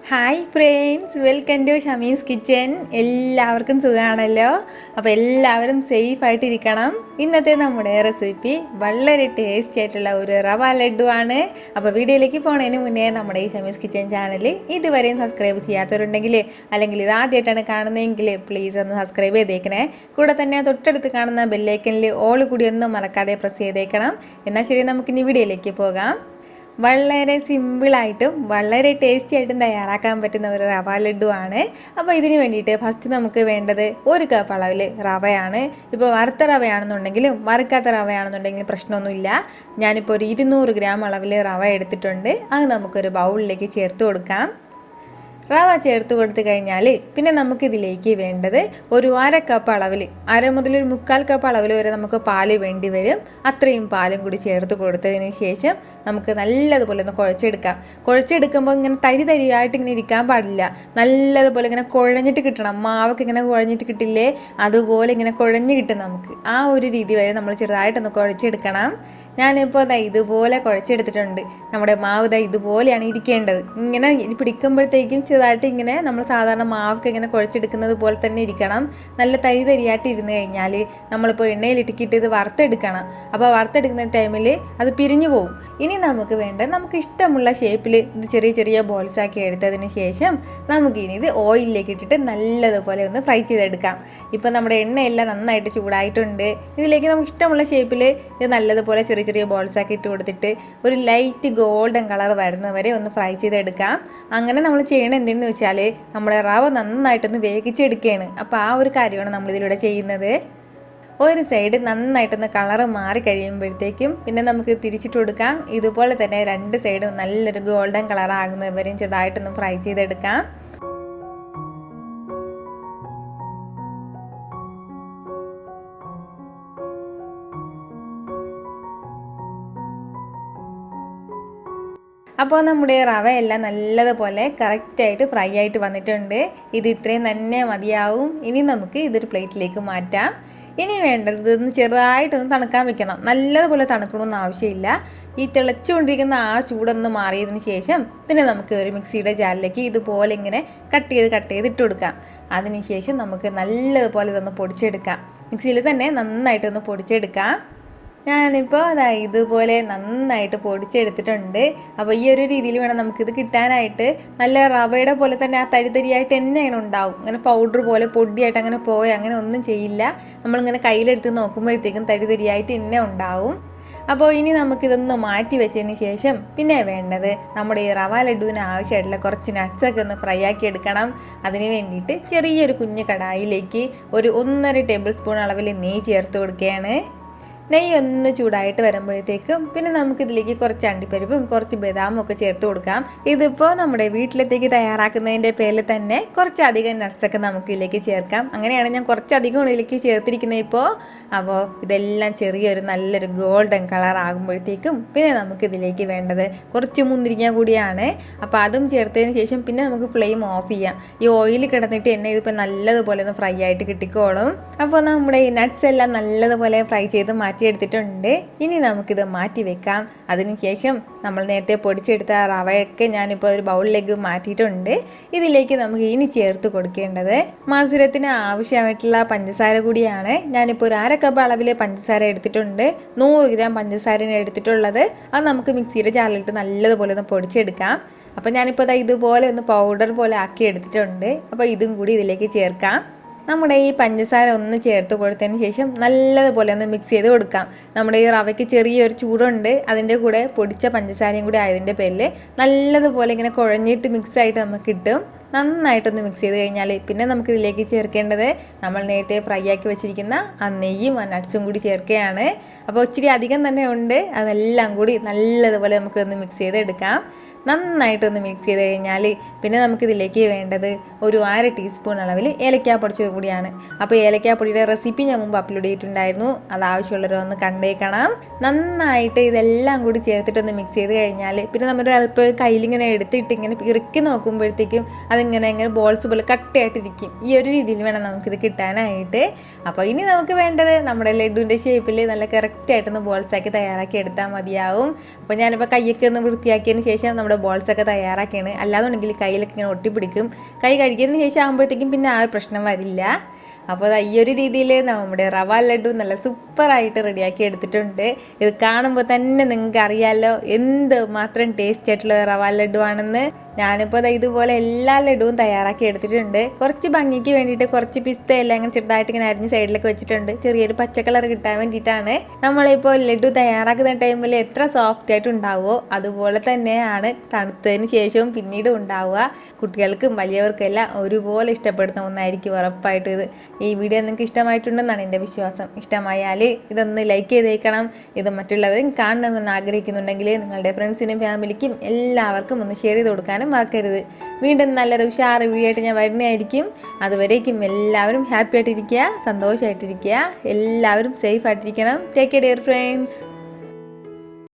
Hi friends, welcome to Shami's kitchen. എല്ലാവർക്കും സുഖമാണല്ലോ. അപ്പോൾ എല്ലാവരും സേഫായിട്ടിരിക്കണം. ഇന്നത്തെ നമ്മുടെ റെസിപ്പി വളരെ ടേസ്റ്റി ആയിട്ടുള്ള ഒരു റവ ലഡു ആണ്. അപ്പോൾ വീഡിയോയിലേക്ക് പോകുന്നതിന് മുന്നേ നമ്മുടെ ഈ ഷമീസ് കിച്ചൻ ചാനൽ ഇതുവരെയും സബ്സ്ക്രൈബ് ചെയ്യാത്തവരുണ്ടെങ്കിൽ അല്ലെങ്കിൽ ഇത് ആദ്യമായിട്ടാണ് കാണുന്നതെങ്കിൽ പ്ലീസ് ഒന്ന് സബ്സ്ക്രൈബ് ചെയ്തേക്കണേ. കൂടെ തന്നെ തൊട്ടടുത്ത് കാണുന്ന ബെല്ലൈക്കനിൽ ഓൾ കൂടി ഒന്നും മറക്കാതെ പ്രസ് ചെയ്തേക്കണം. എന്നാൽ ശരി, നമുക്കിനി വീഡിയോയിലേക്ക് പോകാം. വളരെ സിമ്പിളായിട്ടും വളരെ ടേസ്റ്റി ആയിട്ടും തയ്യാറാക്കാൻ പറ്റുന്ന ഒരു റവ ലഡു ആണ്. അപ്പോൾ ഇതിന് വേണ്ടിയിട്ട് ഫസ്റ്റ് നമുക്ക് വേണ്ടത് 1 കപ്പ് അളവിൽ റവയാണ്. ഇപ്പോൾ വറുത്ത റവയാണെന്നുണ്ടെങ്കിലും വറുക്കാത്ത റവയാണെന്നുണ്ടെങ്കിലും പ്രശ്നമൊന്നുമില്ല. ഞാനിപ്പോൾ ഒരു 200 ഗ്രാം അളവിൽ റവ എടുത്തിട്ടുണ്ട്. അത് നമുക്കൊരു ബൗളിലേക്ക് ചേർത്ത് കൊടുക്കാം. റവ ചേർത്ത് കൊടുത്തു കഴിഞ്ഞാൽ പിന്നെ നമുക്കിതിലേക്ക് വേണ്ടത് ഒരു 1/2 കപ്പ് അളവിൽ, 1/2 മുതൽ 1/4 കപ്പ് അളവിൽ വരെ നമുക്ക് പാല് വേണ്ടി വരും. അത്രയും പാലും കൂടി ചേർത്ത് കൊടുത്തതിന് ശേഷം നമുക്ക് നല്ലതുപോലെ ഒന്ന് കുഴച്ചെടുക്കാം. കുഴച്ചെടുക്കുമ്പോൾ ഇങ്ങനെ തരി തരിയായിട്ട് ഇങ്ങനെ ഇരിക്കാൻ പാടില്ല. നല്ലതുപോലെ ഇങ്ങനെ കുഴഞ്ഞിട്ട് കിട്ടണം. മാവൊക്കെ ഇങ്ങനെ കുഴഞ്ഞിട്ട് കിട്ടില്ലേ, അതുപോലെ ഇങ്ങനെ കുഴഞ്ഞ് കിട്ടും. നമുക്ക് ആ ഒരു രീതി വരെ നമ്മൾ ചെറുതായിട്ടൊന്ന് കുഴച്ചെടുക്കണം. ഞാനിപ്പോൾ ഇതുപോലെ കുഴച്ചെടുത്തിട്ടുണ്ട്. നമ്മുടെ മാവ് ഇതുപോലെയാണ് ഇരിക്കേണ്ടത്. ഇങ്ങനെ പിടിക്കുമ്പോഴത്തേക്കും ചെറുതായിട്ട് ഇങ്ങനെ നമ്മൾ സാധാരണ മാവൊക്കെ ഇങ്ങനെ കുഴച്ചെടുക്കുന്നത് പോലെ തന്നെ ഇരിക്കണം. നല്ല തരി തരിയായിട്ട് ഇരുന്ന് കഴിഞ്ഞാൽ നമ്മളിപ്പോൾ എണ്ണയിലിട്ടിക്കിട്ട് ഇത് വറുത്തെടുക്കണം. അപ്പോൾ വറുത്തെടുക്കുന്ന ടൈമിൽ അത് പിരിഞ്ഞു പോകും. ഇനി നമുക്ക് വേണ്ടത് നമുക്ക് ഇഷ്ടമുള്ള ഷേപ്പിൽ ഇത് ചെറിയ ചെറിയ ബോൾസാക്കി എടുത്തതിന് ശേഷം നമുക്കിനി ഇത് ഓയിലിലേക്ക് ഇട്ടിട്ട് നല്ലതുപോലെ ഒന്ന് ഫ്രൈ ചെയ്തെടുക്കാം. ഇപ്പോൾ നമ്മുടെ എണ്ണയെല്ലാം നന്നായിട്ട് ചൂടായിട്ടുണ്ട്. ഇതിലേക്ക് നമുക്ക് ഇഷ്ടമുള്ള ഷേപ്പിൽ ഇത് നല്ലതുപോലെ ചെറിയ ചെറിയ ബോൾസാക്കി ഇട്ട് കൊടുത്തിട്ട് ഒരു ലൈറ്റ് ഗോൾഡൻ കളർ വരുന്നവരെ ഒന്ന് ഫ്രൈ ചെയ്തെടുക്കാം. അങ്ങനെ നമ്മൾ ചെയ്യണത് എന്തെന്ന് വെച്ചാൽ നമ്മുടെ റവ നന്നായിട്ടൊന്ന് വേവിച്ചെടുക്കുകയാണ്. അപ്പോൾ ആ ഒരു കാര്യമാണ് നമ്മളിതിലൂടെ ചെയ്യുന്നത്. ഒരു സൈഡ് നന്നായിട്ടൊന്ന് കളറ് മാറി കഴിയുമ്പോഴത്തേക്കും പിന്നെ നമുക്ക് തിരിച്ചിട്ട് കൊടുക്കാം. ഇതുപോലെ തന്നെ 2 സൈഡും നല്ലൊരു ഗോൾഡൻ കളർ ആകുന്നവരെയും ചെറുതായിട്ടൊന്ന് ഫ്രൈ ചെയ്തെടുക്കാം. അപ്പോൾ നമ്മുടെ റവയെല്ലാം നല്ലതുപോലെ കറക്റ്റായിട്ട് ഫ്രൈ ആയിട്ട് വന്നിട്ടുണ്ട്. ഇത് ഇത്രയും തന്നെ മതിയാവും. ഇനി നമുക്ക് ഇതൊരു പ്ലേറ്റിലേക്ക് മാറ്റാം. ഇനി വേണ്ടത് ഇതൊന്ന് ചെറുതായിട്ടൊന്ന് തണുക്കാൻ വെക്കണം. നല്ലതുപോലെ തണുക്കണമെന്ന് ആവശ്യമില്ല. ഈ തിളച്ചുകൊണ്ടിരിക്കുന്ന ആ ചൂടൊന്ന് മാറിയതിന് ശേഷം പിന്നെ നമുക്ക് ഒരു മിക്സിയുടെ ജാറിലേക്ക് ഇതുപോലെ ഇങ്ങനെ കട്ട് ചെയ്ത് ഇട്ട് കൊടുക്കാം. അതിനുശേഷം നമുക്ക് നല്ലതുപോലെ ഇതൊന്ന് പൊടിച്ചെടുക്കാം. മിക്സിയിൽ തന്നെ നന്നായിട്ടൊന്ന് പൊടിച്ചെടുക്കാം. ഞാനിപ്പോൾ ഇതുപോലെ നന്നായിട്ട് പൊടിച്ചെടുത്തിട്ടുണ്ട്. അപ്പോൾ ഈ ഒരു രീതിയിൽ വേണം നമുക്കിത് കിട്ടാനായിട്ട്. നല്ല റവയുടെ പോലെ തന്നെ ആ തരിതരിയായിട്ട് തന്നെ അങ്ങനെ ഉണ്ടാവും. അങ്ങനെ പൗഡർ പോലെ പൊടിയായിട്ട് അങ്ങനെ അങ്ങനെ ഒന്നും ചെയ്യില്ല. നമ്മളിങ്ങനെ കയ്യിലെടുത്ത് നോക്കുമ്പോഴത്തേക്കും തരിതരിയായിട്ട് തന്നെ ഉണ്ടാവും. അപ്പോൾ ഇനി നമുക്കിതൊന്ന് മാറ്റി വെച്ചതിന് ശേഷം പിന്നെ വേണ്ടത് നമ്മുടെ ഈ റവ ലഡുവിന് ആവശ്യമായിട്ടുള്ള കുറച്ച് നട്ട്സൊക്കെ ഒന്ന് ഫ്രൈ ആക്കി എടുക്കണം. അതിന് വേണ്ടിയിട്ട് ചെറിയൊരു കുഞ്ഞു കടായിലേക്ക് ഒരു 1.5 ടേബിൾ സ്പൂൺ അളവിൽ നെയ്യ് ചേർത്ത് കൊടുക്കുകയാണ്. നെയ്യ് ഒന്ന് ചൂടായിട്ട് വരുമ്പോഴത്തേക്കും പിന്നെ നമുക്കിതിലേക്ക് കുറച്ച് അണ്ടിപ്പരിപ്പും കുറച്ച് ബദാമും ഒക്കെ ചേർത്ത് കൊടുക്കാം. ഇതിപ്പോൾ നമ്മുടെ വീട്ടിലത്തേക്ക് തയ്യാറാക്കുന്നതിൻ്റെ പേരിൽ തന്നെ കുറച്ചധികം നട്ട്സൊക്കെ നമുക്ക് ഇതിലേക്ക് ചേർക്കാം. അങ്ങനെയാണ് ഞാൻ കുറച്ചധികം ഇതിലേക്ക് ചേർത്തിരിക്കുന്നത് ഇപ്പോൾ. അപ്പോൾ ഇതെല്ലാം ചെറിയൊരു നല്ലൊരു ഗോൾഡൻ കളർ ആകുമ്പോഴത്തേക്കും പിന്നെ നമുക്കിതിലേക്ക് വേണ്ടത് കുറച്ച് മുന്തിരിങ്ങ കൂടിയാണ്. അപ്പോൾ അതും ചേർത്തതിന് ശേഷം പിന്നെ നമുക്ക് ഫ്ലെയിം ഓഫ് ചെയ്യാം. ഈ ഓയിൽ കിടന്നിട്ട് എന്നെ ഇതിപ്പോൾ നല്ലതുപോലെ ഒന്ന് ഫ്രൈ ആയിട്ട് കിട്ടിക്കോളും. അപ്പോൾ നമ്മുടെ ഈ നട്ട്സ് എല്ലാം നല്ലതുപോലെ ഫ്രൈ ചെയ്ത് മാറ്റിയെടുത്തിട്ടുണ്ട്. ഇനി നമുക്കിത് മാറ്റി വെക്കാം. അതിനുശേഷം നമ്മൾ നേരത്തെ പൊടിച്ചെടുത്ത റവയൊക്കെ ഞാനിപ്പോൾ ഒരു ബൗളിലേക്ക് മാറ്റിയിട്ടുണ്ട്. ഇതിലേക്ക് നമുക്ക് ഇനി ചേർത്ത് കൊടുക്കേണ്ടത് മധുരത്തിന് ആവശ്യമായിട്ടുള്ള പഞ്ചസാര കൂടിയാണ്. ഞാനിപ്പോൾ ഒരു 1/2 കപ്പ് അളവിൽ പഞ്ചസാര എടുത്തിട്ടുണ്ട്. 100 ഗ്രാം പഞ്ചസാരയാണ് എടുത്തിട്ടുള്ളത്. അത് നമുക്ക് മിക്സിയുടെ ജാറിലിട്ട് നല്ലതുപോലെ ഒന്ന് പൊടിച്ചെടുക്കാം. അപ്പോൾ ഞാനിപ്പോൾ ഇതുപോലെ ഒന്ന് പൗഡർ പോലെ ആക്കി എടുത്തിട്ടുണ്ട്. അപ്പോൾ ഇതും കൂടി ഇതിലേക്ക് ചേർക്കാം. നമ്മുടെ ഈ പഞ്ചസാര ഒന്ന് ചേർത്ത് കൊടുത്തതിന് ശേഷം നല്ലതുപോലെ ഒന്ന് മിക്സ് ചെയ്ത് കൊടുക്കാം. നമ്മുടെ ഈ റവയ്ക്ക് ചെറിയൊരു ചൂടുണ്ട്. അതിൻ്റെ കൂടെ പൊടിച്ച പഞ്ചസാരയും കൂടി ആയതിൻ്റെ പേരിൽ നല്ലതുപോലെ ഇങ്ങനെ കുഴഞ്ഞിട്ട് മിക്സായിട്ട് നമുക്ക് കിട്ടും. നന്നായിട്ടൊന്ന് മിക്സ് ചെയ്ത് കഴിഞ്ഞാൽ പിന്നെ നമുക്കിതിലേക്ക് ചേർക്കേണ്ടത് നമ്മൾ നേരത്തെ ഫ്രൈ ആക്കി വെച്ചിരിക്കുന്ന ആ നെയ്യും ആ നട്ട്സും കൂടി ചേർക്കുകയാണ്. അപ്പോൾ ഇച്ചിരി അധികം തന്നെ ഉണ്ട്. അതെല്ലാം കൂടി നല്ലതുപോലെ നമുക്കൊന്ന് മിക്സ് ചെയ്തെടുക്കാം. നന്നായിട്ടൊന്ന് മിക്സ് ചെയ്ത് കഴിഞ്ഞാൽ പിന്നെ നമുക്കിതിലേക്ക് വേണ്ടത് ഒരു 1/2 ടീസ്പൂൺ അളവിൽ ഏലക്കാ പൊടിച്ചത് കൂടിയാണ്. അപ്പോൾ ഏലക്കാ പൊടിയുടെ റെസിപ്പി ഞാൻ മുമ്പ് അപ്ലോഡ് ചെയ്തിട്ടുണ്ടായിരുന്നു. അത് ആവശ്യമുള്ളവരൊന്ന് കണ്ടേക്കണം. നന്നായിട്ട് ഇതെല്ലാം കൂടി ചേർത്തിട്ടൊന്ന് മിക്സ് ചെയ്ത് കഴിഞ്ഞാൽ പിന്നെ നമ്മൾ അല്പം കയ്യിലിങ്ങനെ എടുത്തിട്ട് ഇങ്ങനെ ഇറുക്കി നോക്കുമ്പോഴത്തേക്കും അതിങ്ങനെ ബോൾസ് പോലെ കട്ടയായിട്ടിരിക്കും. ഈ ഒരു രീതിയിൽ വേണം നമുക്കിത് കിട്ടാനായിട്ട്. അപ്പോൾ ഇനി നമുക്ക് വേണ്ടത് നമ്മുടെ ലഡുവിൻ്റെ ഷേപ്പിൽ നല്ല കറക്റ്റായിട്ടൊന്ന് ബോൾസാക്കി തയ്യാറാക്കി എടുത്താൽ മതിയാവും. അപ്പോൾ ഞാനിപ്പോൾ കയ്യൊക്കെ ഒന്ന് വൃത്തിയാക്കിയതിന് ശേഷം നമ്മുടെ നമ്മുടെ ബോൾസൊക്കെ തയ്യാറാക്കിയാണ്. അല്ലാന്നുണ്ടെങ്കിൽ കയ്യിലൊക്കെ ഇങ്ങനെ ഒട്ടിപ്പിടിക്കും. കൈ കഴുകിയതിന് ശേഷം ആകുമ്പോഴത്തേക്കും പിന്നെ ആ ഒരു പ്രശ്നം വരില്ല. അപ്പോൾ ഈ ഒരു രീതിയിൽ നമ്മുടെ റവ ലഡു നല്ല സൂപ്പറായിട്ട് റെഡിയാക്കി എടുത്തിട്ടുണ്ട്. ഇത് കാണുമ്പോൾ തന്നെ നിങ്ങൾക്ക് അറിയാമല്ലോ എന്ത് മാത്രം ടേസ്റ്റ് ആയിട്ടുള്ള റവ ലഡു ആണെന്ന്. ഞാനിപ്പോൾ ഇതുപോലെ എല്ലാ ലഡുവും തയ്യാറാക്കി എടുത്തിട്ടുണ്ട്. കുറച്ച് ഭംഗിക്ക് വേണ്ടിയിട്ട് കുറച്ച് പിസ്തയെല്ലാം അങ്ങനെ ചെറുതായിട്ട് ഇങ്ങനെ അരിഞ്ഞ് സൈഡിലൊക്കെ വെച്ചിട്ടുണ്ട്. ചെറിയൊരു പച്ച കളർ കിട്ടാൻ വേണ്ടിയിട്ടാണ്. നമ്മളിപ്പോൾ ലഡു തയ്യാറാക്കുന്ന ടൈമിൽ എത്ര സോഫ്റ്റ് ആയിട്ട് ഉണ്ടാവുമോ അതുപോലെ തന്നെയാണ് തണുത്തതിന് ശേഷവും പിന്നീടും ഉണ്ടാവുക. കുട്ടികൾക്കും വലിയവർക്കും എല്ലാം ഒരുപോലെ ഇഷ്ടപ്പെടുന്ന ഒന്നായിരിക്കും ഉറപ്പായിട്ടും ഇത്. ഈ വീഡിയോ നിങ്ങൾക്ക് ഇഷ്ടമായിട്ടുണ്ടെന്നാണ് എൻ്റെ വിശ്വാസം. ഇഷ്ടമായാൽ ഇതൊന്ന് ലൈക്ക് ചെയ്തേക്കണം. ഇത് മറ്റുള്ളവരും കാണണമെന്ന് ആഗ്രഹിക്കുന്നുണ്ടെങ്കിൽ നിങ്ങളുടെ ഫ്രണ്ട്സിനും ഫാമിലിക്കും എല്ലാവർക്കും ഒന്ന് ഷെയർ ചെയ്ത് കൊടുക്കാനും മറക്കരുത്. വീണ്ടും നല്ലൊരു ഉഷാറ് വീഡിയോ ആയിട്ട് ഞാൻ വരുന്നതായിരിക്കും. അതുവരേക്കും എല്ലാവരും ഹാപ്പി ആയിട്ടിരിക്കുക, സന്തോഷമായിട്ടിരിക്കുക, എല്ലാവരും സേഫ് ആയിട്ടിരിക്കണം. Take care dear friends.